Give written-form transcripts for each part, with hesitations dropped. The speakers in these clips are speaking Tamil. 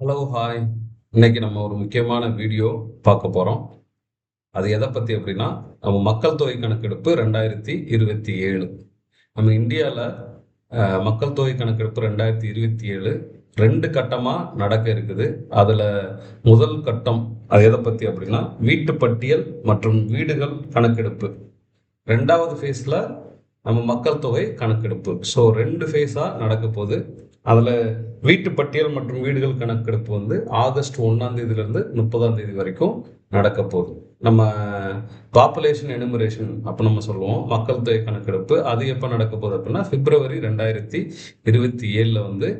Hello hi. இன்னைக்கு நம்ம ஒரு முக்கியமான வீடியோ பார்க்க போறோம். அது எதை பத்தி அப்படின்னா, நம்ம மக்கள் தொகை கணக்கெடுப்பு 2027. நம்ம இந்தியால மக்கள் தொகை கணக்கெடுப்பு 2027 2 கட்டமா நடக்க இருக்குது. அதுல முதல் கட்டம் அது எதை பத்தி அப்படின்னா, வீட்டு பட்டியல் மற்றும் வீடுகள் கணக்கெடுப்பு. 2வது ஃபேஸ்ல நம்ம மக்கள் தொகை கணக்கெடுப்பு. ஸோ 2 ஃபேஸா நடக்க போகுது. அதுல வீட்டு பட்டியல் மற்றும் வீடுகள் கணக்கெடுப்பு வந்து ஆகஸ்ட் 1ஆம் தேதியிலிருந்து 30ஆம் தேதி வரைக்கும் நடக்க போகுது. நம்ம பாப்புலேஷன் எனுமரேஷன் அப்போ நம்ம சொல்லுவோம் மக்கள் தொகை கணக்கெடுப்பு. அது எப்போ நடக்க போகுது அப்படின்னா பிப்ரவரி 2027 வந்து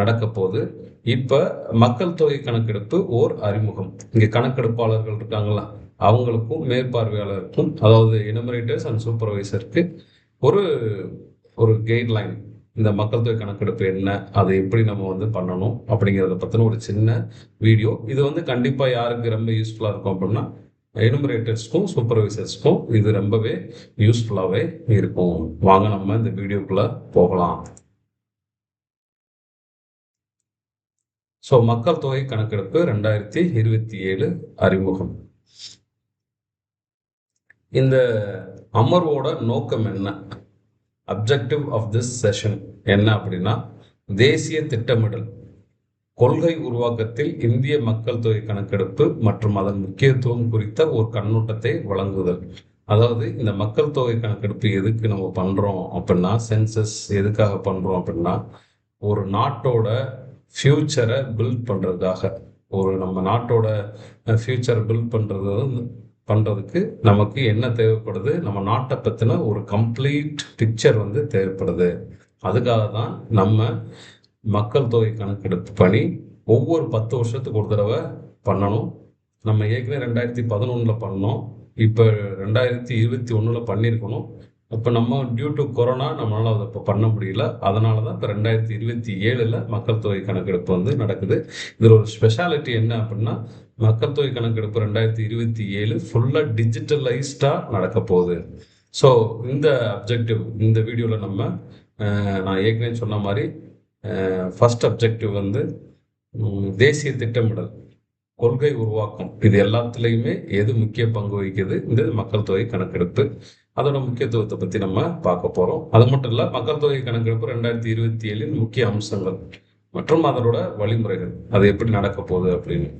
நடக்க போகுது. இப்போ மக்கள் தொகை கணக்கெடுப்பு ஓர் அறிமுகம். இங்கே கணக்கெடுப்பாளர்கள் இருக்காங்களா, அவங்களுக்கும் மேற்பார்வையாளருக்கும், அதாவது எனுமரேட்டர்ஸ் அண்ட் சூப்பர்வைசருக்கு ஒரு ஒரு கைட்லைன், இந்த மக்கள் தொகை கணக்கெடுப்பு என்ன, அதை எப்படி நம்ம வந்து பண்ணணும் அப்படிங்கிறத பற்றின ஒரு சின்ன வீடியோ. இது வந்து கண்டிப்பாக யாருக்கு ரொம்ப யூஸ்ஃபுல்லாக இருக்கும் அப்படின்னா, எனுமரேட்டர்ஸ்க்கும் சூப்பர்வைசர்ஸ்க்கும் இது ரொம்பவே யூஸ்ஃபுல்லாகவே இருக்கும். வாங்க நம்ம இந்த வீடியோக்குள்ளே போகலாம். ஸோ மக்கள் தொகை கணக்கெடுப்பு 2027 அறிமுகம். இந்த அமர்வோட நோக்கம் என்ன, அப்ஜெக்டிவ் ஆஃப் திஸ் செஷன் என்ன அப்படின்னா, தேசிய திட்டமிடல் கொள்கை உருவாக்கத்தில் இந்திய மக்கள் தொகை கணக்கெடுப்பு மற்றும் அதன் முக்கியத்துவம் குறித்த ஒரு கண்ணோட்டத்தை வழங்குதல். அதாவது இந்த மக்கள் தொகை கணக்கெடுப்பு எதுக்கு நம்ம பண்றோம் அப்படின்னா, சென்சஸ் எதுக்காக பண்றோம் அப்படின்னா, ஒரு நாட்டோட ஃபியூச்சரை பில்ட் பண்றதுக்காக, ஒரு நம்ம நாட்டோட ஃபியூச்சரை பில்ட் பண்றதுக்கு நமக்கு என்ன தேவைப்படுது, நம்ம நாட்டை பற்றின ஒரு கம்ப்ளீட் பிக்சர் வந்து தேவைப்படுது. அதுக்காக தான் நம்ம மக்கள் தொகை கணக்கெடுப்பு பணி ஒவ்வொரு 10 வருஷத்துக்கு ஒரு தடவை பண்ணணும். நம்ம ஏற்கனவே 2011 பண்ணோம், இப்போ 2021 பண்ணியிருக்கணும். இப்போ நம்ம டியூ டு கொரோனா நம்மளால் அதை இப்போ பண்ண முடியல. அதனால தான் இப்போ 2027 மக்கள் தொகை கணக்கெடுப்பு வந்து நடக்குது. இதில் ஒரு ஸ்பெஷாலிட்டி என்ன அப்படின்னா, மக்கள் தொகை கணக்கெடுப்பு 2027 ஃபுல்லாக டிஜிட்டலைஸ்டாக நடக்க போகுது. ஸோ இந்த அப்ஜெக்டிவ் இந்த வீடியோவில் நம்ம நான் ஏற்கனவே சொன்ன மாதிரி ஃபர்ஸ்ட் அப்ஜெக்டிவ் வந்து தேசிய திட்டமிடல், கொள்கை உருவாக்கம், இது எல்லாத்துலேயுமே எது முக்கிய பங்கு வகிக்குது, இந்த மக்கள் தொகை கணக்கெடுப்பு, அதோட முக்கியத்துவத்தை பற்றி நம்ம பார்க்க போகிறோம். அது மட்டும் இல்லை, மக்கள் தொகை கணக்கெடுப்பு 2027 முக்கிய அம்சங்கள் மற்றும் அதனோட வழிமுறைகள், அது எப்படி நடக்க போகுது அப்படின்னு.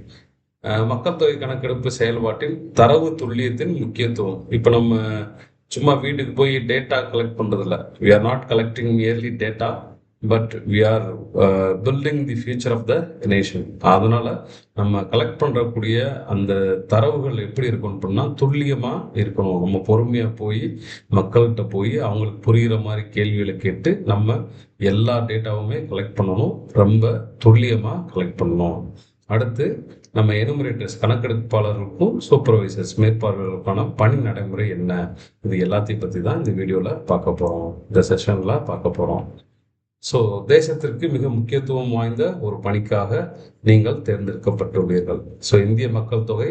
மக்கள் தொகை கணக்கெடுப்பு செயல்பாட்டின் தரவு துல்லியத்தின் முக்கியத்துவம். இப்போ நம்ம சும்மா வீட்டுக்கு போய் டேட்டா கலெக்ட் பண்ணுறதில்ல. We are not collecting yearly data, but we are building the future of the nation. அதனால நம்ம கலெக்ட் பண்ணுறக்கூடிய அந்த தரவுகள் எப்படி இருக்கணும் அப்படின்னா, துல்லியமாக இருக்கணும். நம்ம பொறுமையாக போய் மக்கள்கிட்ட போய் அவங்களுக்கு புரிகிற மாதிரி கேள்விகளை கேட்டு நம்ம எல்லா டேட்டாவுமே கலெக்ட் பண்ணணும், ரொம்ப துல்லியமாக கலெக்ட் பண்ணணும். அடுத்து நம்ம எனுமரேட்டர்ஸ் கணக்கெடுப்பாளர்களுக்கும் சூப்பர்வைசர்ஸ் மேற்பார்வையாளர்களுக்கான பணி நடைமுறை என்ன, இது எல்லாத்தையும் பற்றி தான் இந்த வீடியோவில் பார்க்க போகிறோம், இந்த செஷனில் பார்க்க போகிறோம். ஸோ தேசத்திற்கு மிக முக்கியத்துவம் வாய்ந்த ஒரு பணிக்காக நீங்கள் தேர்ந்தெடுக்கப்பட்டுள்ளீர்கள். ஸோ இந்திய மக்கள் தொகை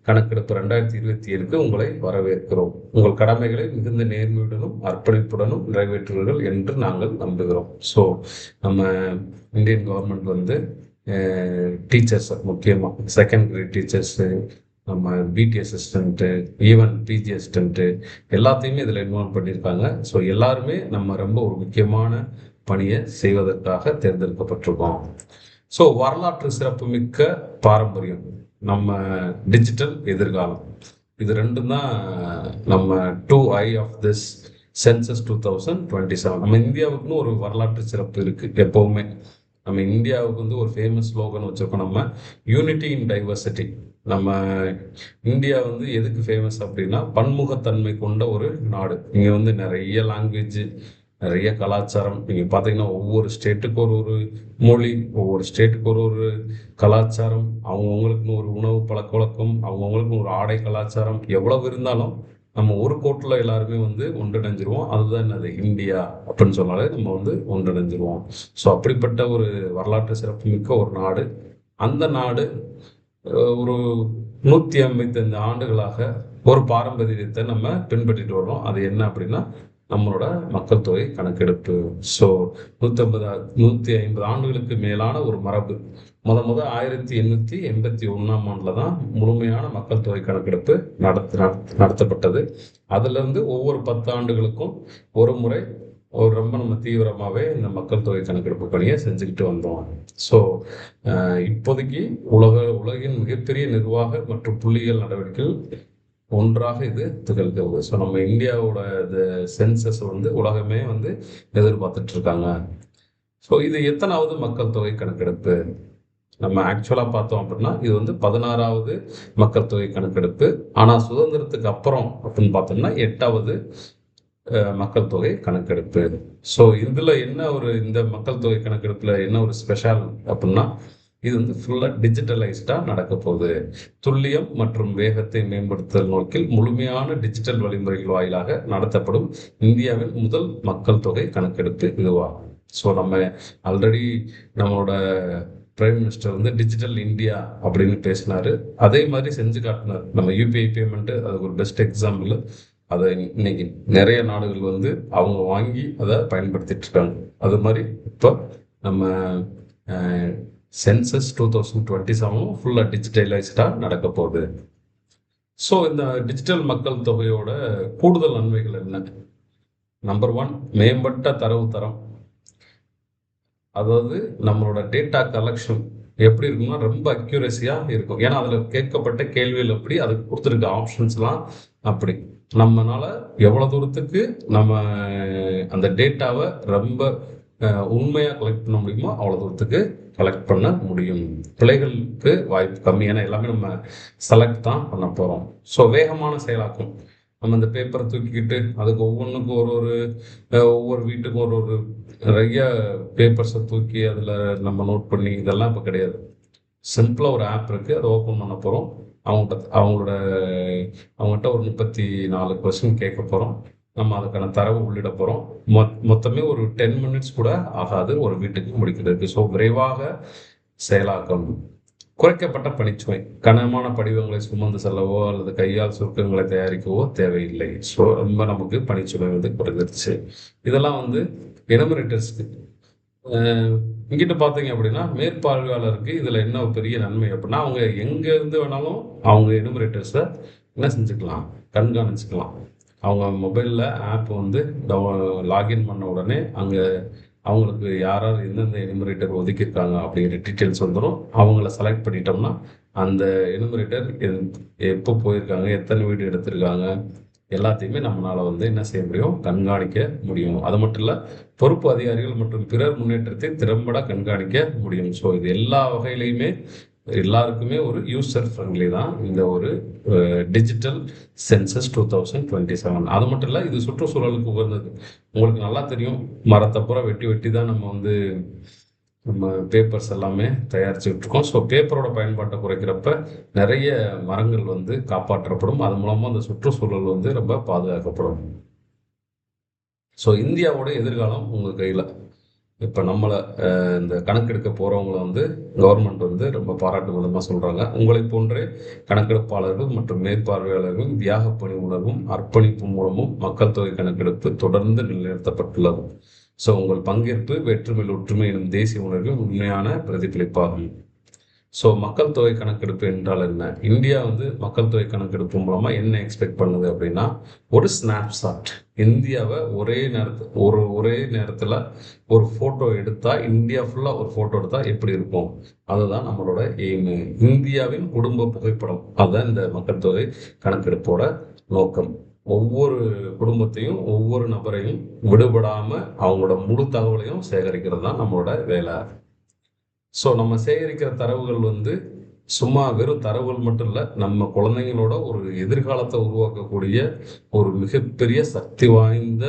கணக்கெடுப்பு 2027 உங்களை வரவேற்கிறோம். உங்கள் கடமைகளை மிகுந்த நேர்மையுடனும் அர்ப்பணிப்புடனும் நிறைவேற்றுவீர்கள் என்று நாங்கள் நம்புகிறோம். ஸோ நம்ம இந்தியன் கவர்மெண்ட் வந்து டீச்சர்ஸ், முக்கியமாக செகண்ட் கிரேட் டீச்சர்ஸு, நம்ம பிடி அசிஸ்டண்ட்டு, ஈவன் பிஜி அசிஸ்டண்ட்டு எல்லாத்தையுமே இதில் இன்வால்வ் பண்ணியிருக்காங்க. ஸோ எல்லாருமே நம்ம ரொம்ப ஒரு முக்கியமான பணியை செய்வதற்காக தேர்ந்தெடுக்கப்பட்டிருக்கோம். ஸோ வரலாற்று சிறப்புமிக்க பாரம்பரியம், நம்ம டிஜிட்டல் எதிர்காலம், இது ரெண்டும் தான் நம்ம 2I ஆஃப் திஸ் சென்சஸ் 2027. நம்ம இந்தியாவுக்குன்னு ஒரு வரலாற்று சிறப்பு இருக்குது. எப்போவுமே நம்ம இந்தியாவுக்கு வந்து ஒரு ஃபேமஸ் ஸ்லோகன் வச்சுருக்கோம், நம்ம யூனிட்டி இன் டைவர்சிட்டி. நம்ம இந்தியா வந்து எதுக்கு ஃபேமஸ் அப்படின்னா, பன்முகத்தன்மை கொண்ட ஒரு நாடு. இங்கே வந்து நிறைய லாங்குவேஜ், நிறைய கலாச்சாரம். நீங்கள் பார்த்தீங்கன்னா ஒவ்வொரு ஸ்டேட்டுக்கு ஒரு ஒரு மொழி, ஒவ்வொரு ஸ்டேட்டுக்கு ஒரு ஒரு கலாச்சாரம், அவங்கவுங்களுக்குன்னு ஒரு உணவு பழக்க வழக்கம், அவங்கவுங்களுக்குன்னு ஒரு ஆடை கலாச்சாரம். எவ்வளவு இருந்தாலும் நம்ம ஒரு கோட்டில் எல்லாருமே வந்து ஒன்றிணைஞ்சிருவோம். அதுதான் என்னது, இந்தியா அப்படின்னு சொன்னாலே நம்ம வந்து ஒன்றிணைஞ்சிருவோம். ஸோ அப்படிப்பட்ட ஒரு வரலாற்று சிறப்புமிக்க ஒரு நாடு. அந்த நாடு ஒரு 155 ஆண்டுகளாக ஒரு பாரம்பரியத்தை நம்ம பின்பற்றிட்டு வரோம். அது என்ன அப்படின்னா, நம்மளோட மக்கள் தொகை கணக்கெடுப்பு. ஸோ 150 ஆண்டுகளுக்கு மேலான ஒரு மரபு. முத 1881ஆம் ஆண்டுல தான் முழுமையான மக்கள் தொகை கணக்கெடுப்பு நடத்தப்பட்டது. அதுல இருந்து ஒவ்வொரு 10 ஆண்டுகளுக்கும் ஒரு முறை ரொம்ப நம்ம தீவிரமாகவே இந்த மக்கள் தொகை கணக்கெடுப்பு பணியை செஞ்சுக்கிட்டு வந்தோம். ஸோ இப்போதைக்கு உலகின் மிகப்பெரிய நிர்வாக மற்றும் புள்ளியியல் நடவடிக்கைகள் ஒன்றாக இது திகழ்கிறது. ஸோ நம்ம இந்தியாவோட இந்த சென்சஸ் வந்து உலகமே வந்து எதிர்பார்த்துட்டு இருக்காங்க. ஸோ இது எத்தனாவது மக்கள் தொகை கணக்கெடுப்பு? நம்ம ஆக்சுவலாக பார்த்தோம் அப்படின்னா இது வந்து 16வது மக்கள் தொகை கணக்கெடுப்பு. ஆனால் சுதந்திரத்துக்கு அப்புறம் அப்படின்னு பார்த்தோம்னா 8வது மக்கள் தொகை கணக்கெடுப்பு. ஸோ இதில் என்ன இந்த மக்கள் தொகை கணக்கெடுப்பில் என்ன ஒரு ஸ்பெஷல் அப்படின்னா இது வந்து ஃபுல்லாக டிஜிட்டலைஸ்டாக நடக்க போகுது. துல்லியம் மற்றும் வேகத்தை மேம்படுத்துதல் நோக்கில் முழுமையான டிஜிட்டல் வழிமுறைகள் வாயிலாக நடத்தப்படும் இந்தியாவின் முதல் மக்கள் தொகை கணக்கெடுப்பு இதுவாகும். ஸோ நம்ம ஆல்ரெடி நம்மளோட பிரைம் மினிஸ்டர் வந்து டிஜிட்டல் இந்தியா அப்படின்னு பேசினாரு. அதே மாதிரி செஞ்சு காட்டினார். நம்ம யூபிஐ பேமெண்ட்டு அதுக்கு ஒரு பெஸ்ட் எக்ஸாம்பிள். அதை இன்னைக்கு நிறைய நாடுகள் வந்து அவங்க வாங்கி அதை பயன்படுத்திட்டு இருக்காங்க. அது மாதிரி இப்போ நம்ம சென்சஸ் 2027 ஃபுல்லாக டிஜிட்டலைஸ்டாக நடக்க போகுது. ஸோ இந்த டிஜிட்டல் மக்கள் தொகையோட கூடுதல் நன்மைகள் என்ன? நம்பர் 1, மேம்பட்ட தரம். அதாவது நம்மளோட டேட்டா கலெக்ஷன் எப்படி இருக்கும்னா ரொம்ப அக்யூரஸியாக இருக்கும். ஏன்னா அதில் கேட்கப்பட்ட கேள்விகள் எப்படி, அதுக்கு கொடுத்துருக்க ஆப்ஷன்ஸ்லாம் அப்படி. நம்மளால எவ்வளோ தூரத்துக்கு நம்ம அந்த டேட்டாவை ரொம்ப உண்மையாக கலெக்ட் பண்ண முடியுமோ அவ்வளோ தூரத்துக்கு கலெக்ட் பண்ண முடியும். பிழைகளுக்கு வாய்ப்பு கம்மி. ஏன்னா எல்லாமே நம்ம செலக்ட் தான் பண்ண போகிறோம். ஸோ வேகமான செயலாக்கம். நம்ம இந்த பேப்பரை தூக்கிக்கிட்டு அதுக்கு ஒவ்வொன்றுக்கும் ஒவ்வொரு வீட்டுக்கும் ஒரு நிறைய பேப்பர்ஸை தூக்கி அதில் நம்ம நோட் பண்ணி இதெல்லாம் இப்போ கிடையாது. சிம்பிளாக ஒரு ஆப் இருக்குது, அதை ஓப்பன் பண்ண போகிறோம். அவங்ககிட்ட ஒரு 34 கொஸ்டின் கேட்க போகிறோம். நம்ம அதுக்கான தரவு உள்ளிட போகிறோம். மொத்தமே ஒரு 10 மினிட்ஸ் கூட ஆகாது ஒரு வீட்டுக்கு முடிக்கிறதுக்கு. ஸோ விரைவாக செயலாக்கம். குறைக்கப்பட்ட பணிச்சுமை. கனமான படிவங்களை சுமந்து செல்லவோ அல்லது கையால் சுருக்கங்களை தயாரிக்கவோ தேவையில்லை. ஸோ ரொம்ப நமக்கு பணிச்சுமை வந்து குறைஞ்சிருச்சு. இதெல்லாம் வந்து எனுமரேட்டர்ஸ்க்கு. இங்கிட்ட பார்த்தீங்க அப்படின்னா மேற்பார்வையாளருக்கு இதில் என்ன பெரிய நன்மை அப்படின்னா அவங்க எங்கேருந்து வேணாலும் அவங்க எனுமரேட்டர்ஸை என்ன செஞ்சுக்கலாம், கண்காணிச்சுக்கலாம். அவங்க மொபைலில் ஆப் வந்து லாகின் பண்ண உடனே அங்கே அவங்களுக்கு யார் எந்தெந்த எனுமரேட்டர் ஒதுக்கியிருக்காங்க அப்படிங்கிற டீட்டெயில்ஸ் வந்துடும். அவங்கள செலக்ட் பண்ணிட்டோம்னா அந்த எனுமரேட்டர் எப்போ போயிருக்காங்க, எத்தனை வீடு எடுத்திருக்காங்க எல்லாத்தையுமே நம்மளால் வந்து என்ன செய்ய முடியும், கண்காணிக்க முடியும். அது மட்டும் இல்லை, பொறுப்பு அதிகாரிகள் மற்றும் பிறர் முன்னேற்றத்தை திறம்பட கண்காணிக்க முடியும். ஸோ இது எல்லா வகையிலையுமே எல்லாருக்குமே ஒரு யூசர் ஃப்ரெண்ட்லி தான் இந்த ஒரு டிஜிட்டல் சென்சஸ் 2027. அது மட்டும் இல்லை, இது சுற்றுச்சூழலுக்கு உகந்தது. உங்களுக்கு நல்லா தெரியும், மரத்தை பூரா வெட்டி தான் நம்ம பேப்பர்ஸ் எல்லாமே தயாரிச்சுட்டு இருக்கோம். ஸோ பேப்பரோட பயன்பாட்டை குறைக்கிறப்ப நிறைய மரங்கள் வந்து காப்பாற்றப்படும். அது மூலமாக அந்த சுற்றுச்சூழல் வந்து ரொம்ப பாதுகாக்கப்படும். ஸோ இந்தியாவோட எதிர்காலம் உங்கள் கையில். இப்போ நம்மளை இந்த கணக்கெடுக்க போகிறவங்கள வந்து கவர்மெண்ட் வந்து ரொம்ப பாராட்டு விதமாக சொல்கிறாங்க. உங்களை போன்றே கணக்கெடுப்பாளர்கள் மற்றும் மேற்பார்வையாளர்கள் தியாக பணி உணர்வும் அர்ப்பணிப்பு மூலமும் மக்கள் தொகை கணக்கெடுப்பு தொடர்ந்து நிலைநிறுத்தப்பட்டுள்ளது. ஸோ உங்கள் பங்கேற்பு வேற்றுமையில் ஒற்றுமை எனும் தேசிய உணர்வின் உண்மையான பிரதிபலிப்பாகும். ஸோ மக்கள் தொகை கணக்கெடுப்பு என்றால் என்ன? இந்தியா வந்து மக்கள் தொகை கணக்கெடுப்பு மூலமாக என்ன எக்ஸ்பெக்ட் பண்ணுது அப்படின்னா, ஒரு ஸ்னாப்ஷாட். இந்தியாவை ஒரே நேரத்தில் ஒரு ஃபோட்டோ எடுத்தால், இந்தியா ஃபுல்லாக ஒரு ஃபோட்டோ எடுத்தால் எப்படி இருக்கும், அதுதான் நம்மளோட எய்மு. இந்தியாவின் குடும்ப புகைப்படம், அதுதான் இந்த மக்கள் தொகை கணக்கெடுப்போட நோக்கம். ஒவ்வொரு குடும்பத்தையும் ஒவ்வொரு நபரையும் விடுபடாமல் அவங்களோட முழு தகவலையும் சேகரிக்கிறது தான் நம்மளோட வேலை. ஸோ நம்ம சேகரிக்கிற தரவுகள் வந்து சும்மா வெறும் தரவுகள் மட்டும் இல்லை, நம்ம குழந்தைங்களோட ஒரு எதிர்காலத்தை உருவாக்கக்கூடிய ஒரு மிகப்பெரிய சக்தி வாய்ந்த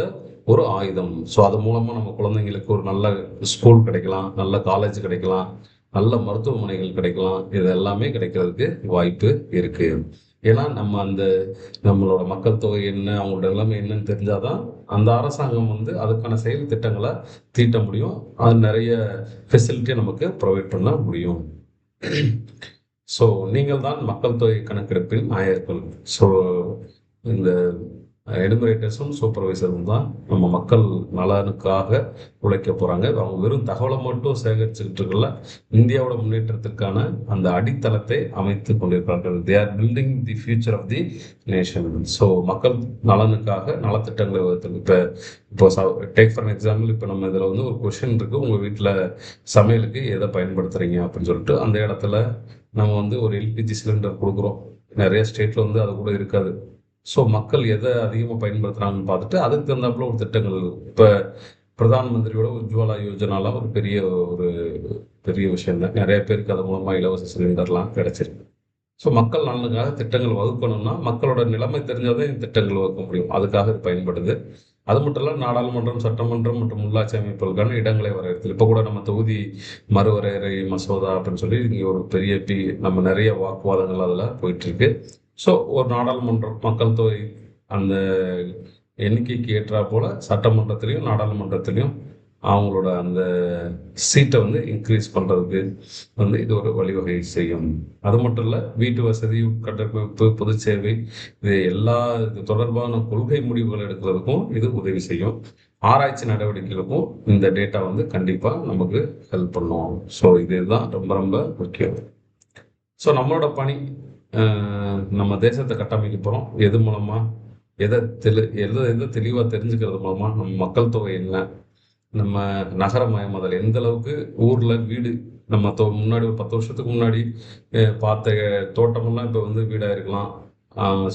ஒரு ஆயுதம். ஸோ அது மூலமாக நம்ம குழந்தைங்களுக்கு ஒரு நல்ல ஸ்கூல் கிடைக்கலாம், நல்ல காலேஜ் கிடைக்கலாம், நல்ல மருத்துவமனைகள் கிடைக்கலாம். இது எல்லாமே கிடைக்கிறதுக்கு வாய்ப்பு இருக்குது. ஏன்னா நம்மளோட மக்கள் தொகை என்ன, அவங்களோட நிலைமை என்னன்னு தெரிஞ்சாதான் அந்த அரசாங்கம் வந்து அதுக்கான செயல் திட்டங்களை தீட்ட முடியும். அது நிறைய ஃபெசிலிட்டியை நமக்கு ப்ரொவைட் பண்ண முடியும். ஸோ நீங்கள் தான் மக்கள் தொகை கணக்கெடுப்பின் நாயகர்கள். ஸோ இந்த எனுமரேட்டர்ஸும் சூப்பர்வைசரும் தான் நம்ம மக்கள் நலனுக்காக உழைக்க போகிறாங்க. அவங்க வெறும் தகவலை மட்டும் சேகரிச்சுக்கிட்டு இருக்கல, இந்தியாவோட முன்னேற்றத்திற்கான அந்த அடித்தளத்தை அமைத்து கொண்டிருக்கிறார்கள். They are building the future of the nation. So மக்கள் நலனுக்காக நலத்திட்டங்களை வகுத்தல். இப்போ டேக் ஃபார் எக்ஸாம்பிள், இப்போ நம்ம இதில் வந்து ஒரு கொஷின் இருக்குது, உங்கள் வீட்டில் சமையலுக்கு எதை பயன்படுத்துகிறீங்க அப்படின்னு சொல்லிட்டு. அந்த இடத்துல நம்ம வந்து ஒரு எல்பிஜி சிலிண்டர் கொடுக்குறோம். நிறைய ஸ்டேட்டில் வந்து அது கூட இருக்காது. ஸோ மக்கள் எதை அதிகமாக பயன்படுத்துகிறாங்கன்னு பார்த்துட்டு அதுக்கு தகுந்தாப்புல ஒரு திட்டங்கள். இப்போ பிரதான் மந்திரியோட உஜ்வாலா யோஜனாலாம் ஒரு பெரிய விஷயம் தான். நிறைய பேருக்கு அது மூலமாக இலவச சிலிண்டர்லாம் கிடைச்சிருக்கு. ஸோ மக்கள் நலனுக்காக திட்டங்கள் வகுக்கணும்னா மக்களோட நிலைமை தெரிஞ்சால் தான் இந்த திட்டங்கள் வகுக்க முடியும். அதுக்காக இது பயன்படுது. அது மட்டும் இல்லை, நாடாளுமன்றம், சட்டமன்றம் மற்றும் உள்ளாட்சி அமைப்புகளுக்கான இடங்களை வரையறுத்தல். இப்போ கூட நம்ம தொகுதி மறுவரையறை மசோதா அப்படின்னு சொல்லி இங்கே ஒரு பெரிய நம்ம நிறைய வாக்குவாதங்கள் அதில் போயிட்டுருக்கு. ஸோ ஒரு நாடாளுமன்றம் மக்கள் தொகை அந்த எண்ணிக்கைக்கு ஏற்றா போல் சட்டமன்றத்திலையும் நாடாளுமன்றத்திலையும் அவங்களோட அந்த சீட்டை வந்து இன்க்ரீஸ் பண்ணுறதுக்கு வந்து இது ஒரு வழிவகை செய்யும். அது மட்டும் இல்லை, வீட்டு வசதி, உட்கட்டமைப்பு, பொது சேவை, இது தொடர்பான கொள்கை முடிவுகள் எடுக்கிறதுக்கும் இது உதவி செய்யும். ஆராய்ச்சி நடவடிக்கைகளுக்கும் இந்த டேட்டா வந்து கண்டிப்பாக நமக்கு ஹெல்ப் பண்ணும். ஸோ இதுதான் ரொம்ப ரொம்ப முக்கியம். ஸோ நம்மளோட பணி, நம்ம தேசத்தை கட்டமைக்க போகிறோம். எது மூலமாக, எதை தெளிவாக தெரிஞ்சுக்கிறது மூலமாக, நம்ம மக்கள் தொகை என்ன, நம்ம நகரமயமாதல் எந்த அளவுக்கு, ஊரில் வீடு நம்ம முன்னாடி ஒரு 10 வருஷத்துக்கு முன்னாடி பார்த்த தோட்டமெல்லாம் இப்போ வந்து வீடாக இருக்கலாம்.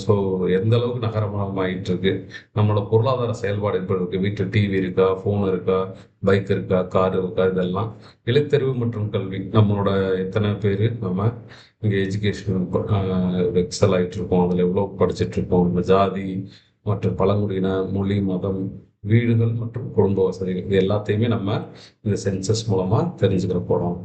ஸோ எந்த அளவுக்கு நகரமயமாகிட்டு இருக்கு, நம்மளோட பொருளாதார செயல்பாடு எப்படி இருக்குது, வீட்டில் டிவி இருக்கா, ஃபோன் இருக்கா, பைக் இருக்கா, கார் இருக்கா, இதெல்லாம். எழுத்தறிவு மற்றும் கல்வி, நம்மளோட எத்தனை பேர் நம்ம இங்கே எஜுகேஷன் எக்ஸல் ஆகிட்டு இருக்கோம், அதில் எவ்வளோ படிச்சுட்ருக்கோம், நம்ம ஜாதி மற்றும் பழங்குடியின, மொழி, மதம், வீடுகள் மற்றும் குடும்ப வசதிகள், இது எல்லாத்தையுமே நம்ம இந்த சென்சஸ் மூலமாக தெரிஞ்சுக்கிற போகிறோம்.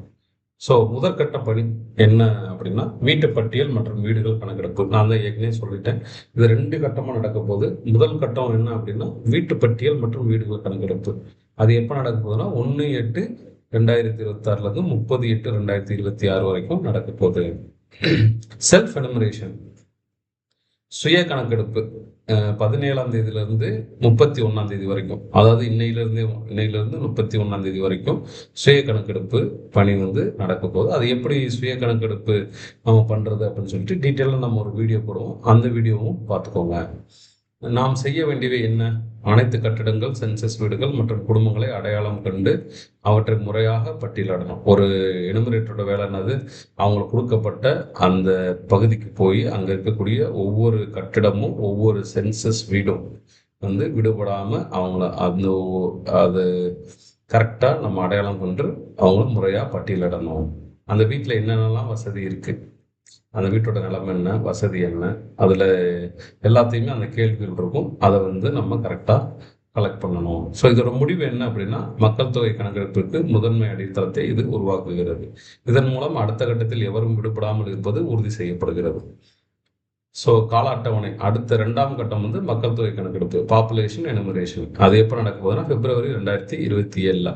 ஸோ முதற்கட்ட பணி என்ன அப்படின்னா வீட்டு பட்டியல் மற்றும் வீடுகள் கணக்கெடுப்பு. நான் தான் ஏற்கனவே சொல்லிட்டேன், இது 2 கட்டமாக நடக்க போகுது. முதல் கட்டம் என்ன அப்படின்னா வீட்டு பட்டியல் மற்றும் வீடுகள் கணக்கெடுப்பு. அது எப்போ நடக்க போகுதுன்னா 1/8/2026 30/8/2026 வரைக்கும் நடக்க போகுது. செல்ஃப் எனுமரேஷன், சுய கணக்கெடுப்பு 17ஆம் தேதியிலிருந்து 31ஆம் தேதி வரைக்கும், அதாவது இன்னையிலிருந்து 31ஆம் தேதி வரைக்கும் சுய கணக்கெடுப்பு பணி வந்து நடக்க போகுது. அது எப்படி சுய கணக்கெடுப்பு நம்ம பண்ணுறது அப்படின்னு சொல்லிட்டு டீட்டெயிலாக நம்ம ஒரு வீடியோ போடுவோம். அந்த வீடியோவும் பார்த்துக்கோங்க. நாம் செய்ய வேண்டியவை என்ன? அனைத்து கட்டிடங்கள், சென்சஸ் வீடுகள் மற்றும் குடும்பங்களை அடையாளம் கண்டு அவற்றை முறையாக பட்டியலிடணும். ஒரு எனுமரேட்டரோட வேலை என்னது? அவங்களுக்கு கொடுக்கப்பட்ட அந்த பகுதிக்கு போய் அங்கே இருக்கக்கூடிய ஒவ்வொரு கட்டிடமும் ஒவ்வொரு சென்சஸ் வீடும் வந்து விடுபடாமல் அவங்கள அது கரெக்டாக நம்ம அடையாளம் கொண்டு அவங்கள முறையாக பட்டியலிடணும். அந்த வீட்டில் என்னென்னலாம் வசதி இருக்குது, அந்த வீட்டோட நிலைமை என்ன, வசதி என்ன, அதில் எல்லாத்தையுமே அந்த கேள்விகள் இருக்கும். அதை வந்து நம்ம கரெக்டாக கலெக்ட் பண்ணணும். ஸோ இதோட முடிவு என்ன அப்படின்னா மக்கள் தொகை கணக்கெடுப்பிற்கு முதன்மை அடித்தளத்தை இது உருவாக்குகிறது. இதன் மூலம் அடுத்த கட்டத்தில் எவரும் விடுபடாமல் இருப்பது உறுதி செய்யப்படுகிறது. ஸோ கால அட்டவணை, அடுத்த 2ஆம் கட்டம் வந்து மக்கள் தொகை கணக்கெடுப்பு, பாப்புலேஷன் எனுமரேஷன். அது எப்போ நடக்க போகுதுன்னா February 2027.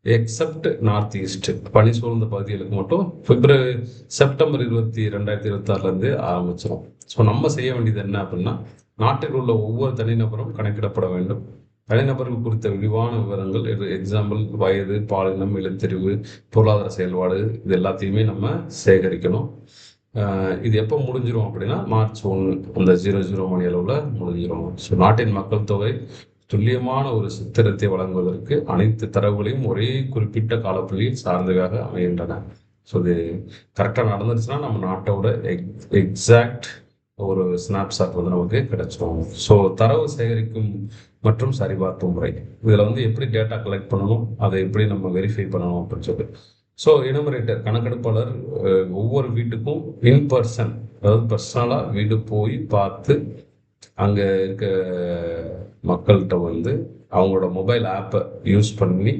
எக்ஸப்ட் நார்த் ஈஸ்ட் பனி சூழ்ந்த பகுதிகளுக்கு மட்டும் செப்டம்பர் 2026 ஆரம்பிச்சிடும். ஸோ நம்ம செய்ய வேண்டியது என்ன அப்படின்னா நாட்டில் உள்ள ஒவ்வொரு தனிநபரும் கணக்கிடப்பட வேண்டும். தனிநபர்கள் குறித்த விரிவான விவரங்கள், எக்ஸாம்பிள் வயது, பாலினம், எழுத்தறிவு, பொருளாதார செயல்பாடு, இது எல்லாத்தையுமே நம்ம சேகரிக்கணும். இது எப்போ முடிஞ்சிடும் அப்படின்னா March 1 அந்த 00 மணி அளவில் முடிஞ்சிடும். ஸோ நாட்டின் மக்கள் தொகை துல்லியமான ஒரு சித்திரத்தை வழங்குவதற்கு அனைத்து தரவுகளையும் ஒரே குறிப்பிட்ட காலப்புள்ளியில் சார்ந்ததாக அமைகின்றன. ஸோ இது கரெக்டாக நடந்துருச்சுன்னா நம்ம நாட்டோட எக்ஸாக்ட் ஒரு ஸ்னாப்ஷாட் வந்து நமக்கு கிடைச்சிடும். ஸோ தரவு சேகரிக்கும் மற்றும் சரிபார்ப்பு முறை, இதில் வந்து எப்படி டேட்டா கலெக்ட் பண்ணணும், அதை எப்படி நம்ம வெரிஃபை பண்ணணும் அப்படின்னு சொல்லி. ஸோ எனுமரேட்டர் கணக்கெடுப்பாளர் ஒவ்வொரு வீட்டுக்கும் இன்பர்சன், அதாவது பர்சனலாக வீடு போய் பார்த்து அங்கே இருக்க மக்கள்கிட்ட வந்து அவங்களோட மொபைல் ஆப்பை யூஸ் பண்ணி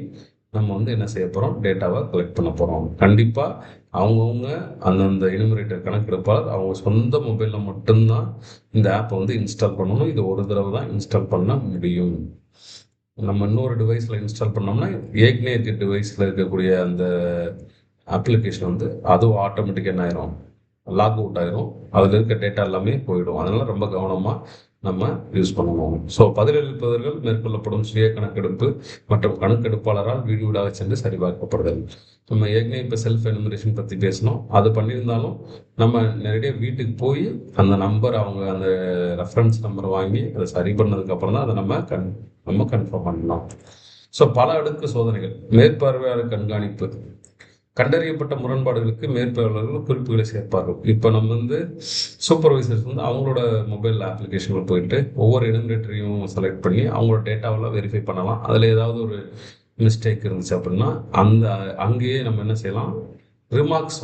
நம்ம வந்து என்ன செய்ய போகிறோம், டேட்டாவை கலெக்ட் பண்ண போகிறோம். கண்டிப்பாக அவங்கவுங்க அந்தந்த எனுமரேட்டர் கணக்கெடுப்பாளர் அவங்க சொந்த மொபைலில் மட்டும்தான் இந்த ஆப்பை வந்து இன்ஸ்டால் பண்ணணும். இது ஒரு தடவை தான் இன்ஸ்டால் பண்ண முடியும். நம்ம இன்னொரு டிவைஸில் இன்ஸ்டால் பண்ணோம்னா ஏக்னேட் டிவைஸில் இருக்கக்கூடிய அந்த அப்ளிகேஷன் வந்து அதுவும் ஆட்டோமேட்டிக்காக என்ன ஆயிரும், லாக் அவுட் ஆயிரும். அதில் இருக்க டேட்டா எல்லாமே போயிடும். அதனால ரொம்ப கவனமாக நம்ம யூஸ் பண்ணணும். ஸோ பதிலளிப்பவர்கள் மேற்கொள்ளப்படும் சுய கணக்கெடுப்பு மற்றும் கணக்கெடுப்பாளரால் வீடு வீடாக சென்று சரிபார்க்கப்படுதல். நம்ம ஏற்கனவே இப்போ செல்ஃப் எனுமரேஷன் பற்றி பேசணும். அது பண்ணியிருந்தாலும் நம்ம நேரடியாக வீட்டுக்கு போய் அந்த நம்பர் அவங்க அந்த ரெஃபரன்ஸ் நம்பர் வாங்கி அதை சரி பண்ணதுக்கப்புறம் தான் அதை நம்ம கன்ஃபார்ம் பண்ணலாம். ஸோ பல அடுக்கு சோதனைகள். மேற்பார்வையாளர் கண்காணிப்பு. கண்டறியப்பட்ட முரண்பாடுகளுக்கு மேற்பார்வையாளர்கள் குறிப்புகளை சேர்ப்பார்கள். இப்போ நம்ம சூப்பர்வைசர்ஸ் அவங்களோட மொபைல் அப்ளிகேஷனில் போயிட்டு ஒவ்வொரு எனுமரேட்டரையும் செலக்ட் பண்ணி அவங்களோட டேட்டாவெல்லாம் வெரிஃபை பண்ணலாம். அதில் ஏதாவது ஒரு மிஸ்டேக் இருந்துச்சு அப்படின்னா அங்கேயே நம்ம என்ன செய்யலாம், ரிமார்க்ஸ்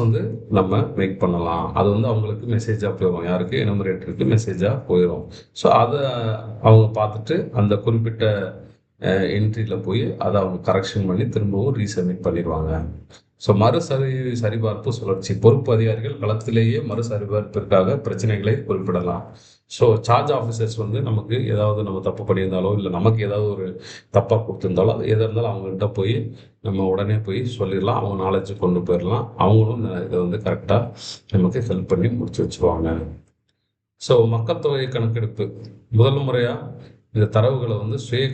நம்ம மேக் பண்ணலாம். அது அவங்களுக்கு மெசேஜாக போயிடும், யாருக்கு எனுமரேட்டருக்கு மெசேஜாக போயிடும். ஸோ அதை அவங்க பார்த்துட்டு அந்த குறிப்பிட்ட என்ட்ரியில் போய் அதை அவங்க கரெக்ஷன் பண்ணி திரும்பவும் ரீசப்மிட் பண்ணிடுவாங்க. ஸோ சரிபார்ப்பு சுழற்சி. பொறுப்பு அதிகாரிகள் களத்திலேயே சரிபார்ப்பிற்காக பிரச்சனைகளை குறிப்பிடலாம். ஸோ சார்ஜ் ஆஃபீஸர்ஸ் நமக்கு ஏதாவது நம்ம தப்பு பண்ணியிருந்தாலோ இல்லை நமக்கு ஏதாவது ஒரு தப்பாக கொடுத்துருந்தாலோ அது எதாக இருந்தாலும் அவங்கள்ட்ட போய் நம்ம உடனே போய் சொல்லிடலாம். அவங்க நாலேஜ் கொண்டு போயிடலாம். அவங்களும் இதை கரெக்டாக நமக்கு ஹெல்ப் பண்ணி முடிச்சு வச்சுருவாங்க. ஸோ மக்கள் தொகை கணக்கெடுப்பு. முதல் முறையாக இந்த தரவுகளை சுய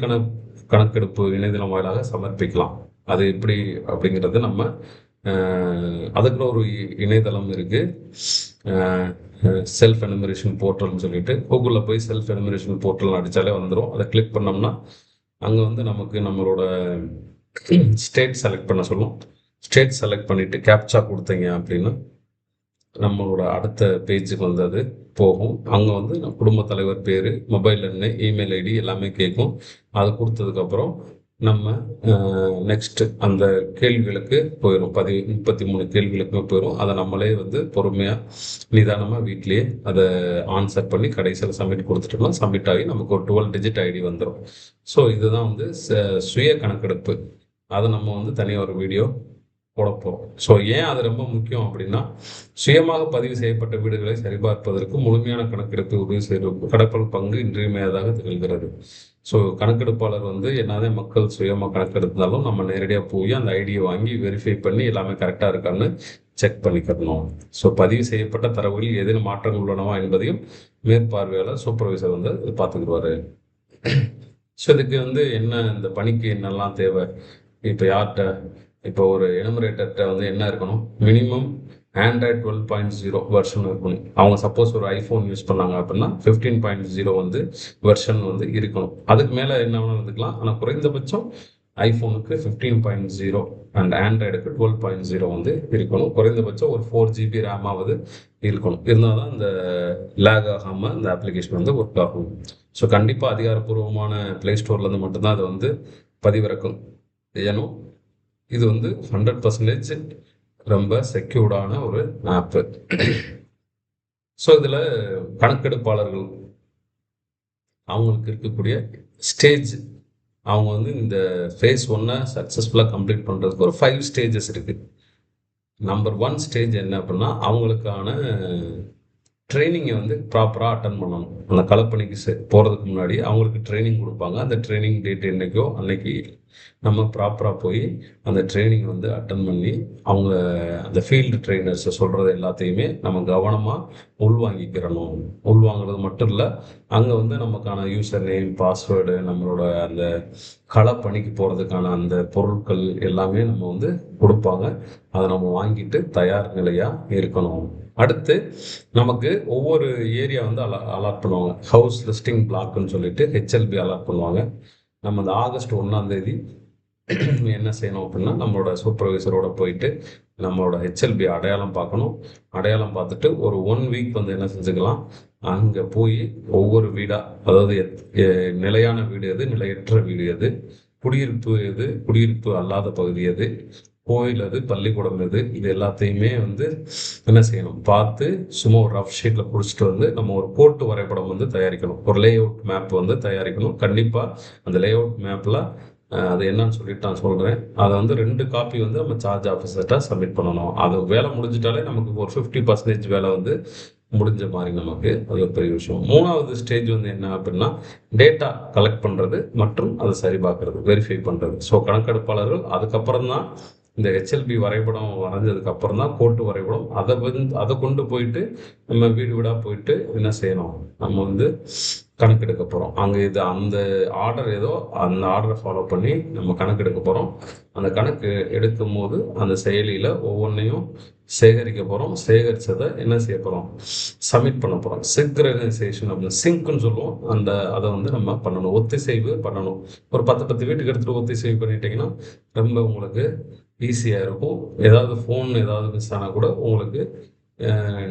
கணக்கெடுப்பு இணையதளம் வாயிலாக சமர்ப்பிக்கலாம். அது எப்படி அப்படிங்கிறது நம்ம அதுக்குள்ள ஒரு இணையதளம் இருக்குது, செல்ஃப் எனுமரேஷன் போர்ட்டல்னு சொல்லிட்டு. கூகுளில் போய் செல்ஃப் எனுமரேஷன் போர்ட்டல் அடித்தாலே வந்துடும். அதை கிளிக் பண்ணோம்னா அங்கே நமக்கு நம்மளோட ஸ்டேட் செலக்ட் பண்ண சொல்லும். ஸ்டேட் செலக்ட் பண்ணிவிட்டு கேப்சா கொடுத்தீங்க அப்படின்னா நம்மளோட அடுத்த பேஜுக்கு அது போகும். அங்கே நம்ம குடும்ப தலைவர் பேர், மொபைல் எண், இமெயில் ஐடி எல்லாமே கேட்கும். அது கொடுத்ததுக்கப்புறம் நம்ம நெக்ஸ்ட்டு அந்த கேள்விகளுக்கு போயிடும். 33 கேள்விகளுக்குமே போயிடும். அதை நம்மளே பொறுமையாக நிதானமாக வீட்லேயே அதை ஆன்சர் பண்ணி கடைசியில் சப்மிட் கொடுத்துட்டோம்னா சப்மிட் ஆகி நமக்கு ஒரு 12 டிஜிட் ஐடி வந்துடும். ஸோ இதுதான் சுய கணக்கெடுப்பு. அதை நம்ம தனியாக ஒரு வீடியோ போட போகிறோம். ஸோ ஏன் அது ரொம்ப முக்கியம் அப்படின்னா, சுயமாக பதிவு செய்யப்பட்ட வீடுகளை சரிபார்ப்பதற்கு முழுமையான கணக்கெடுப்பு உதவி செய்வது கடப்பல் பங்கு இன்றியமையாததாக திகழ்கிறது. ஸோ கணக்கெடுப்பாளர் என்னதான் மக்கள் சுயமாக கணக்கெடுத்தாலும் நம்ம நேரடியாக போய் அந்த ஐடியை வாங்கி வெரிஃபை பண்ணி எல்லாமே கரெக்டாக இருக்கான்னு செக் பண்ணிக்கணும். ஸோ பதிவு செய்யப்பட்ட தரவுகளில் ஏதேனும் மாற்றங்கள் உள்ளனவா என்பதையும் மேற்பார்வையாளர் சூப்பர்வைசர் பார்த்துக்கிடுவார். ஸோ இதுக்கு என்ன இந்த பணிக்கு என்னெல்லாம் தேவை, இப்போ யார்கிட்ட, இப்போ ஒரு எனுமரேட்டர்கிட்ட என்ன இருக்கணும், மினிமம் ஆண்ட்ராய்ட் 12.0 வெர்ஷன் இருக்கணும். அவங்க சப்போஸ் ஒரு ஐஃபோன் யூஸ் பண்ணாங்க அப்படின்னா 15.0 வெர்ஷன் இருக்கணும். அதுக்கு மேலே என்ன வேணாலும் இருந்துக்கலாம். ஆனால் குறைந்தபட்சம் ஐஃபோனுக்கு 15.0 அண்ட் ஆண்ட்ராய்டுக்கு 12.0 இருக்கணும். குறைந்தபட்சம் ஒரு 4 GB ரேமாவது இருக்கணும். இருந்தால் தான் இந்த லேக் ஆகாமல் இந்த அப்ளிகேஷன் ஒர்க் ஆகும். ஸோ கண்டிப்பாக அதிகாரப்பூர்வமான ப்ளே ஸ்டோர்லேருந்து மட்டும்தான் அதை பதிவிறக்கும் செய்யணும். இது 100% ரொம்ப செக்யூர்டான ஒரு ஆப்பு. ஸோ இதில் கணக்கெடுப்பாளர்கள் அவங்களுக்கு இருக்கக்கூடிய ஸ்டேஜ், அவங்க இந்த ஃபேஸ் 1 சக்ஸஸ்ஃபுல்லாக கம்ப்ளீட் பண்ணுறதுக்கு ஒரு 5 ஸ்டேஜஸ் இருக்குது. நம்பர் 1 ஸ்டேஜ் என்ன அப்படின்னா, அவங்களுக்கான ட்ரைனிங்கை ப்ராப்பராக அட்டன் பண்ணணும். அந்த களப்பணிக்கு போகிறதுக்கு முன்னாடி அவங்களுக்கு ட்ரைனிங் கொடுப்பாங்க. அந்த ட்ரைனிங் டேட் என்றைக்கோ அன்னைக்கு நம்ம ப்ராப்பராக போய் அந்த ட்ரைனிங் அட்டன் பண்ணி அவங்க அந்த ஃபீல்டு ட்ரெயினர்ஸை சொல்கிறது எல்லாத்தையுமே நம்ம கவனமாக உள்வாங்கிக்கிறணும். உள்வாங்கிறது மட்டும் இல்லை, அங்கே நமக்கான யூசர் நேம், பாஸ்வேர்டு, நம்மளோட அந்த களப்பணிக்கு போகிறதுக்கான அந்த பொருட்கள் எல்லாமே நம்ம கொடுப்பாங்க. அதை நம்ம வாங்கிட்டு தயார் நிலையாக இருக்கணும். அடுத்து நமக்கு ஒவ்வொரு ஏரியா அலாட் பண்ணுவாங்க. ஹவுஸ் லிஸ்டிங் பிளாக்னு சொல்லிட்டு HLB அலாட் பண்ணுவாங்க. நம்ம இந்த ஆகஸ்ட் 1ஆம் தேதி என்ன செய்யணும் அப்படின்னா, நம்மளோட சூப்பர்வைசரோட போயிட்டு நம்மளோட HLB அடையாளம் பார்க்கணும். அடையாளம் பார்த்துட்டு ஒரு 1 வீக் என்ன செஞ்சுக்கலாம், அங்கே போய் ஒவ்வொரு வீடாக, அதாவது நிலையான வீடு எது, நிலையற்ற வீடு எது, குடியிருப்பு எது, குடியிருப்பு அல்லாத பகுதி எது, கோயில் எது, பள்ளிக்கூடம் எது, இது எல்லாத்தையுமே என்ன செய்யணும் பார்த்து சும்மா ஒரு ரஃப் ஷீட்டில் பிடிச்சிட்டு நம்ம ஒரு கோட்டு வரைபடம் தயாரிக்கணும். ஒரு லே அவுட் மேப் தயாரிக்கணும். கண்டிப்பாக அந்த லே அவுட் மேப்பில் அது என்னன்னு சொல்லிட்டு நான் சொல்கிறேன். அதை 2 காப்பி நம்ம சார்ஜ் ஆஃபீஸர்கிட்ட சப்மிட் பண்ணணும். அது வேலை முடிஞ்சிட்டாலே நமக்கு ஒரு 50% வேலை முடிஞ்ச மாதிரி நமக்கு. அது ஒரு பெரிய விஷயம். 3வது ஸ்டேஜ் என்ன அப்படின்னா, டேட்டா கலெக்ட் பண்ணுறது மற்றும் அதை சரி பார்க்குறது, வெரிஃபை பண்ணுறது. ஸோ கணக்கெடுப்பாளர்கள் அதுக்கப்புறம் தான் இந்த HLB வரைபடம் வரைஞ்சதுக்கு அப்புறம் தான் கோட்டு வரைபடம், அதை கொண்டு போயிட்டு நம்ம வீடு வீடாக போயிட்டு என்ன செய்யணும், நம்ம கணக்கெடுக்க போகிறோம். அங்கே இது அந்த ஆர்டர் ஏதோ அந்த ஆர்டரை ஃபாலோ பண்ணி நம்ம கணக்கெடுக்க போகிறோம். அந்த கணக்கு எடுக்கும் போது அந்த செயலியில் ஒவ்வொன்றையும் சேகரிக்க போகிறோம். சேகரித்ததை என்ன செய்ய போகிறோம், சப்மிட் பண்ண போகிறோம். சிங்க்ரனைசேஷன் அப்படின்னு சிங்க்னு சொல்லுவோம். அதை வந்து நம்ம பண்ணணும், ஒத்திசைவு பண்ணணும். ஒரு 10 வீட்டுக்கு எடுத்துகிட்டு ஒத்திசைவு பண்ணிட்டீங்கன்னா ரொம்ப உங்களுக்கு ஈஸியாக இருக்கும். ஏதாவது ஃபோன் ஏதாவது மிஸ் ஆனால் கூட உங்களுக்கு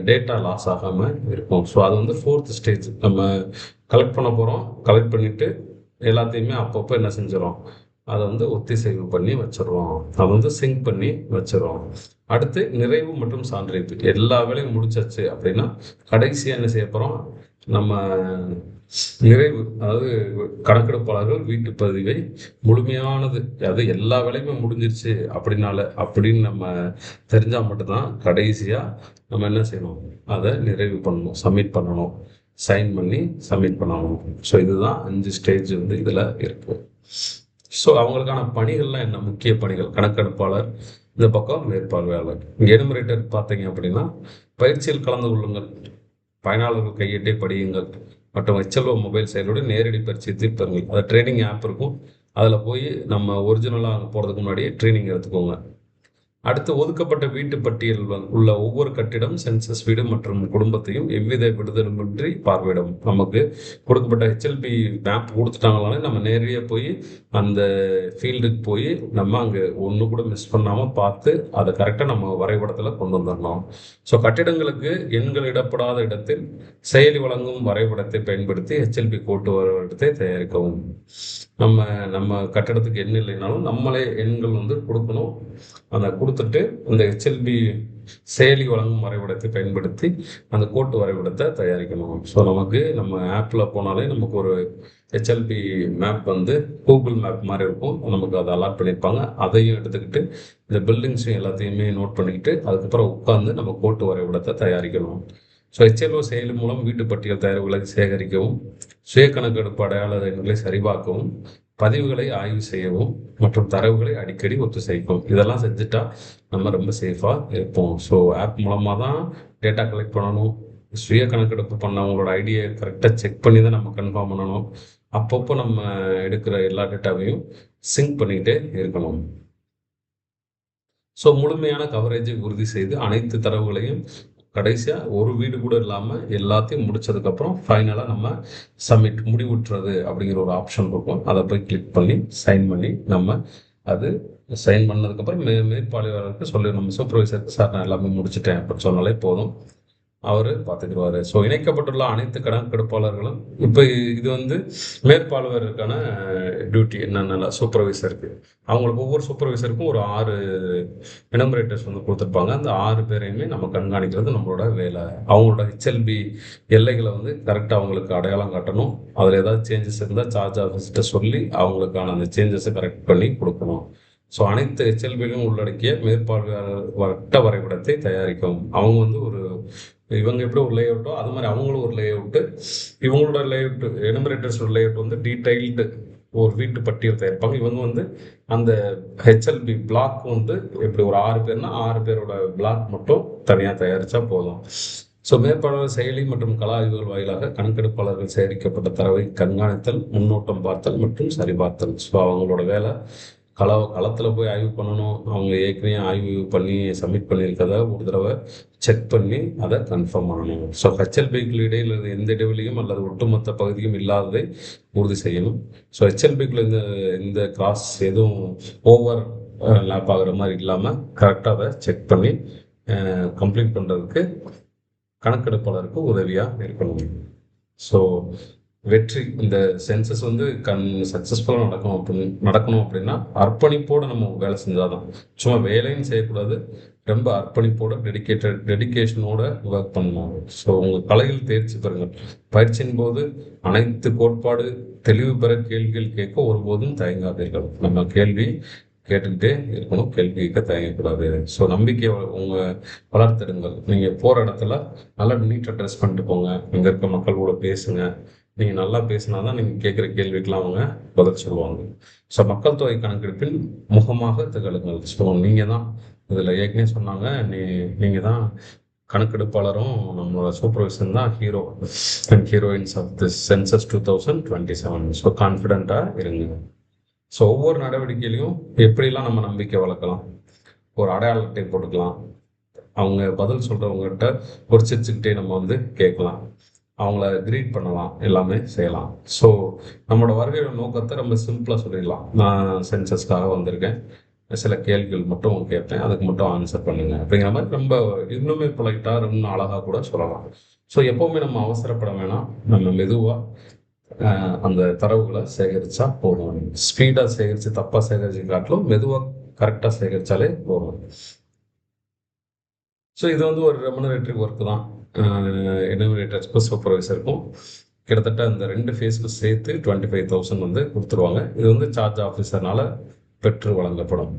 டேட்டா லாஸ் ஆகாமல் இருக்கும். ஸோ அது வந்து 4th ஸ்டேஜ். நம்ம கலெக்ட் பண்ண போகிறோம். கலெக்ட் பண்ணிவிட்டு எல்லாத்தையுமே அப்பப்போ என்ன செஞ்சிடும், அதை வந்து ஒத்திசைவு பண்ணி வச்சிடுறோம். அதை வந்து சிங்க் பண்ணி வச்சிடுறோம். அடுத்து நிறைவு மற்றும் சான்றளிப்பு. எல்லா வேலையும் முடிச்சாச்சு அப்படின்னா கடைசியாக என்ன செய்ய போகிறோம், நம்ம நிறைவு, அதாவது கணக்கெடுப்பாளர்கள் வீட்டு பதிவை முழுமையானது, அது எல்லா வேலையுமே முடிஞ்சிருச்சு அப்படின்னு நம்ம தெரிஞ்சால் மட்டும்தான் கடைசியாக நம்ம என்ன செய்யணும், அதை நிறைவு பண்ணணும், சப்மிட் பண்ணணும், சைன் பண்ணி சப்மிட் பண்ணணும். ஸோ இதுதான் 5 ஸ்டேஜ் வந்து இதில் இருக்கும். ஸோ அவங்களுக்கான பணிகள்லாம் என்ன, முக்கிய பணிகள், கணக்கெடுப்பாளர் இந்த பக்கம் மேற்பார்வையாளர். இங்கே எனுமரேட்டர் பார்த்தீங்க அப்படின்னா, பயிற்சியில் கலந்து கொள்ளுங்கள், பயனாளர்கள் கையெட்டே படியுங்கள் மற்றும் HLO மொபைல் செயலோடு நேரடி பரிச்சயத்தை பெறுங்கள். அது ட்ரைனிங் ஆப் இருக்கும், அதில் போய் நம்ம ஒரிஜினலாக அங்கே போகிறதுக்கு முன்னாடியே ட்ரைனிங் எடுத்துக்கோங்க. அடுத்து ஒதுக்கப்பட்ட வீட்டு பட்டியல் உள்ள ஒவ்வொரு கட்டிடம், சென்சஸ் வீடு மற்றும் குடும்பத்தையும் எவ்வித விடுதலுமின்றி பார்வையிடும். நமக்கு கொடுக்கப்பட்ட HLB மேப் கொடுத்துட்டாங்களாலே நம்ம நேரடியாக போய் அந்த ஃபீல்டுக்கு போய் நம்ம அங்கே ஒன்று கூட மிஸ் பண்ணாமல் பார்த்து அதை கரெக்டாக நம்ம வரைபடத்தில் கொண்டு வந்துடணும். ஸோ கட்டிடங்களுக்கு எண்கள் இடப்படாத இடத்தில் செயலி வழங்கும் வரைபடத்தை பயன்படுத்தி HLB கோட்டு வரைபடத்தை தயாரிக்கவும். நம்ம கட்டிடத்துக்கு எண் இல்லைனாலும் நம்மளே எண்கள் வந்து கொடுக்கணும். அதை கொடுத்துட்டு அந்த HLB செயலி வழங்கும் வரைபடத்தை பயன்படுத்தி அந்த கோட்டு வரைபடத்தை தயாரிக்கணும். ஸோ நமக்கு நம்ம ஆப்பில் போனாலே நமக்கு ஒரு HLB மேப் வந்து கூகுள் மேப் மாதிரி இருக்கும், நமக்கு அதை அலாட் பண்ணியிருப்பாங்க. அதையும் எடுத்துக்கிட்டு இந்த பில்டிங்ஸையும் எல்லாத்தையுமே நோட் பண்ணிக்கிட்டு அதுக்கப்புறம் உட்காந்து நம்ம கோட்டு வரைபடத்தை தயாரிக்கணும். ஸோ HLO செயலி மூலம் வீட்டு பட்டியல் தயாரிப்புகளை சேகரிக்கவும், சுய கணக்கெடுப்பு அடையாள எண்களை சரிபார்க்கவும், பதிவுகளை ஆய்வு செய்யவும் மற்றும் தரவுகளை அடிக்கடி ஒத்திசைக்கும். இதெல்லாம் செஞ்சுட்டா நம்ம ரொம்ப சேஃபாக இருப்போம். ஸோ ஆப் மூலமாக தான் டேட்டா கலெக்ட் பண்ணணும். சுய கணக்கெடுப்பு பண்ணவங்களோட ஐடியை கரெக்டாக செக் பண்ணி தான் நம்ம கன்ஃபார்ம் பண்ணணும். அப்பப்போ நம்ம எடுக்கிற எல்லா டேட்டாவையும் சிங்க் பண்ணிக்கிட்டே இருக்கணும். ஸோ முழுமையான கவரேஜை உறுதி செய்து அனைத்து தரவுகளையும் கடைசியாக ஒரு வீடு கூட இல்லாமல் எல்லாத்தையும் முடிச்சதுக்கப்புறம் ஃபைனலாக நம்ம சப்மிட் முடிவுற்றது அப்படிங்கிற ஒரு ஆப்ஷன் இருக்கும். அதை போய் கிளிக் பண்ணி சைன் பண்ணி நம்ம அது சைன் பண்ணதுக்கப்புறம் மேற்பார்வையாளருக்கு சொல்லி நம்ம சூப்பர்வைசருக்கு சார் நான் எல்லாமே முடிச்சிட்டேன் அப்படின்னு சொன்னாலே போதும், அவர் பார்த்துக்கிடுவார். ஸோ இணைக்கப்பட்டுள்ள அனைத்து கணக்கெடுப்பாளர்களும் இப்போ இது வந்து மேற்பார்வையாளருக்கான டியூட்டி என்னென்ன சூப்பர்வைசருக்கு, அவங்களுக்கு ஒவ்வொரு சூப்பர்வைசருக்கும் ஒரு 6 எனுமரேட்டர்ஸ் வந்து கொடுத்துருப்பாங்க. அந்த 6 பேரையுமே நம்ம கண்காணிக்கிறது நம்மளோட வேலை. அவங்களோட HLB எல்லைகளை வந்து கரெக்டாக அவங்களுக்கு அடையாளம் காட்டணும். அதில் ஏதாவது சேஞ்சஸ் இருந்தால் சார்ஜ் ஆஃபீஸ்கிட்ட சொல்லி அவங்களுக்கான அந்த சேஞ்சஸை கரெக்ட் பண்ணி கொடுக்கணும். ஸோ அனைத்து HLBலையும் உள்ளடக்கிய மேற்பார்வையாளர் வட்ட வரைபடத்தை தயாரிக்கும். அவங்க வந்து இவங்க எப்படி ஒரு லேஅவுட்டோ அது மாதிரி அவங்களும் ஒரு லேஅவுட்டு, இவங்களோட லேஅவுட்டு எனுமரேட்டர்ஸோட லேஅவுட் வந்து டீடைல்டு ஒரு வீட்டு பட்டியல் தயாரிப்பாங்க. இவங்க வந்து அந்த HLB பிளாக் வந்து எப்படி ஒரு 6 பேர்னா 6 பேரோட பிளாக் மட்டும் தனியாக தயாரித்தா போதும். ஸோ மேற்பார்வையாளர் செயலி மற்றும் கள ஆய்வுகள் வாயிலாக கணக்கெடுப்பாளர்கள் சேகரிக்கப்பட்ட தரவை கண்காணித்தல், முன்னோட்டம் பார்த்தல் மற்றும் சரிபார்த்தல். ஸோ அவங்களோட வேலை களத்தில் போய் ஆய்வு பண்ணணும். அவங்க ஏற்கனவே ஆய்வு பண்ணி சப்மிட் பண்ணியிருக்கதை ஒரு தடவை செக் பண்ணி அதை கன்ஃபார்ம் பண்ணணும். ஸோ HLBக்குள்ள இடையில் எந்த இடைவெளியும் அல்லது ஒட்டுமொத்த பகுதியும் இல்லாததை உறுதி செய்யணும். ஸோ HLBக்குள்ள இந்த கிராஸ் எதுவும் ஓவர் லேப் ஆகிற மாதிரி இல்லாமல் கரெக்டாக அதை செக் பண்ணி கம்ப்ளீட் பண்ணுறதுக்கு கணக்கெடுப்பாளருக்கு உதவியாக இருக்கணும். ஸோ வெற்றி, இந்த சென்சஸ் வந்து சக்ஸஸ்ஃபுல்லாக நடக்கணும் அப்படின்னா அர்ப்பணிப்போடு நம்ம வேலை செஞ்சாதான். சும்மா வேலையும் செய்யக்கூடாது, ரொம்ப அர்ப்பணிப்போட டெடிக்கேஷனோட ஒர்க் பண்ணணும். ஸோ உங்கள் கலையில் தேர்ச்சி பெறுங்கள். பயிற்சியின் போது அனைத்து கோட்பாடு தெளிவு பெற கேள்விகள் கேட்க ஒருபோதும் தயங்காதீர்கள். நம்ம கேள்வி கேட்டுக்கிட்டே இருக்கணும், கேள்வி கேட்க தயங்கக்கூடாது. ஸோ நம்பிக்கையை வளர்த்துடுங்கள். நீங்கள் போகிற இடத்துல நல்லா நீட்டாக ட்ரெஸ் பண்ணிட்டு போங்க. இங்கே இருக்க மக்கள் கூட பேசுங்க. நீங்கள் நல்லா பேசினா தான் நீங்கள் கேட்குற கேள்விக்கெலாம் அவங்க பதில் சொல்லுவாங்க. ஸோ மக்கள் தொகை கணக்கெடுப்பில் முகமாக திகழுங்கள். ஸோ நீங்கள் தான் இதில் ஏற்கனவே சொன்னாங்க, நீங்கள் தான் கணக்கெடுப்பாளரும் நம்மளோட சூப்பர்வைசர் தான் hero and heroines of this census 2027. So கான்ஃபிடென்ட்டாக இருங்க. ஸோ ஒவ்வொரு நடவடிக்கையிலையும் எப்படிலாம் நம்ம நம்பிக்கை வளர்க்கலாம், ஒரு அடையாள அட்டை போட்டுக்கலாம், அவங்க பதில் சொல்கிறவங்ககிட்ட ஒரு சிரிச்சுக்கிட்டே நம்ம வந்து கேட்கலாம், அவங்கள கிரீட் பண்ணலாம், எல்லாமே செய்யலாம். ஸோ நம்மளோட வருகையோட நோக்கத்தை ரொம்ப சிம்பிளாக சொல்லிடலாம். நான் சென்சஸ்க்காக வந்திருக்கேன், சில கேள்விகள் மட்டும் கேட்பேன், அதுக்கு மட்டும் ஆன்சர் பண்ணுங்க அப்படிங்கிற மாதிரி ரொம்ப இன்னுமே பொலைட்டாக இன்னும் அழகாக கூட சொல்லலாம். ஸோ எப்போவுமே நம்ம அவசரப்பட வேணாம், நம்ம மெதுவாக அந்த தரவுகளை சேகரித்தா போதும். ஸ்பீடாக சேகரித்து தப்பாக சேகரித்து காட்டிலும் மெதுவாக கரெக்டாக சேகரித்தாலே போதும். ஸோ இது வந்து ஒரு ரெமுனரேட்டரி ஒர்க்கு தான். எனுமரேட்டர்ஸ்க்கும் சூப்பர்வைசருக்கும் கிட்டத்தட்ட இந்த 2 ஃபேஸ்க்கு சேர்த்து 25,000 வந்து கொடுத்துருவாங்க. இது வந்து சார்ஜ் ஆஃபீஸர்னால பெற்று வழங்கப்படும்.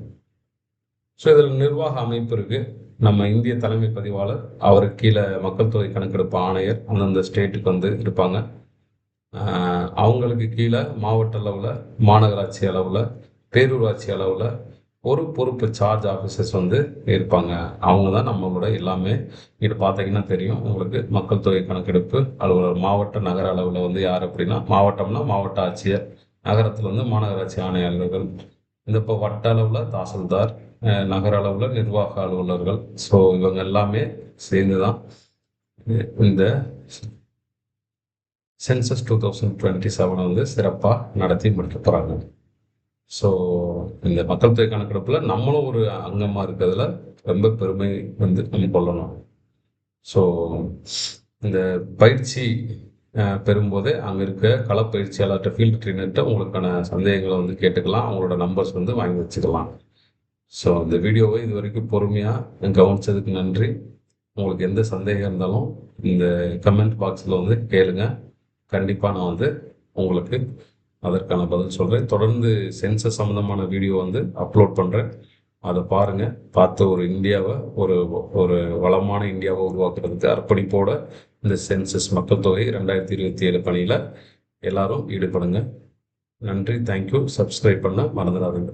ஸோ இதில் நிர்வாக அமைப்பு இருக்குது. நம்ம இந்திய தலைமை பதிவாளர், அவருக்கு கீழே மக்கள் தொகை கணக்கெடுப்பு ஆணையர் அந்தந்த ஸ்டேட்டுக்கு வந்து இருப்பாங்க. அவங்களுக்கு கீழே மாவட்ட அளவில், மாநகராட்சி அளவில், பேரூராட்சி அளவில் ஒரு பொறுப்பு சார்ஜ் ஆஃபீஸர்ஸ் வந்து இருப்பாங்க. அவங்க தான் நம்மளோட எல்லாமே. இது பார்த்தீங்கன்னா தெரியும் உங்களுக்கு. மக்கள் தொகை கணக்கெடுப்பு அலுவலர் மாவட்ட நகர அளவில் வந்து யார் அப்படின்னா, மாவட்டம்னா மாவட்ட ஆட்சியர், நகரத்தில் வந்து மாநகராட்சி ஆணையாளர்கள், இந்த இப்போ வட்ட அளவில் தாசில்தார், நகர அளவில் நிர்வாக அலுவலர்கள். ஸோ இவங்க எல்லாமே சேர்ந்து தான் இந்த சென்சஸ் 2027 வந்து சிறப்பாக நடத்தி முடிக்க போகிறாங்க. ஸோ இந்த மக்கள் தொகை கணக்கெடுப்பில் நம்மளும் ஒரு அங்கமாக இருக்கிறதுல ரொம்ப பெருமை வந்து நம்ம கொள்ளணும். ஸோ இந்த பயிற்சி பெறும்போதே அங்கே இருக்க களப்பயிற்சியாளர்கிட்ட, ஃபீல்டு ட்ரெயினர்கிட்ட உங்களுக்கான சந்தேகங்களை வந்து கேட்டுக்கலாம், அவங்களோட நம்பர்ஸ் வந்து வாங்கி வச்சுக்கலாம். ஸோ இந்த வீடியோவை இது வரைக்கும் பொறுமையாக கவனித்ததுக்கு நன்றி. உங்களுக்கு எந்த சந்தேகம் இருந்தாலும் இந்த கமெண்ட் பாக்ஸில் வந்து கேளுங்க. கண்டிப்பாக நான் வந்து உங்களுக்கு அதற்கான பதில் சொல்கிறேன். தொடர்ந்து சென்சஸ் சம்மந்தமான வீடியோ வந்து அப்லோட் பண்ணுறேன், அதை பாருங்கள். பார்த்து ஒரு இந்தியாவை, ஒரு ஒரு வளமான இந்தியாவை உருவாக்குறதுக்கு அர்ப்பணிப்போட இந்த சென்சஸ் மக்கள் தொகை 2027 பணியில் எல்லாரும் ஈடுபடுங்க. நன்றி, தேங்க்யூ. சப்ஸ்கிரைப் பண்ண மறந்துடாதுங்க.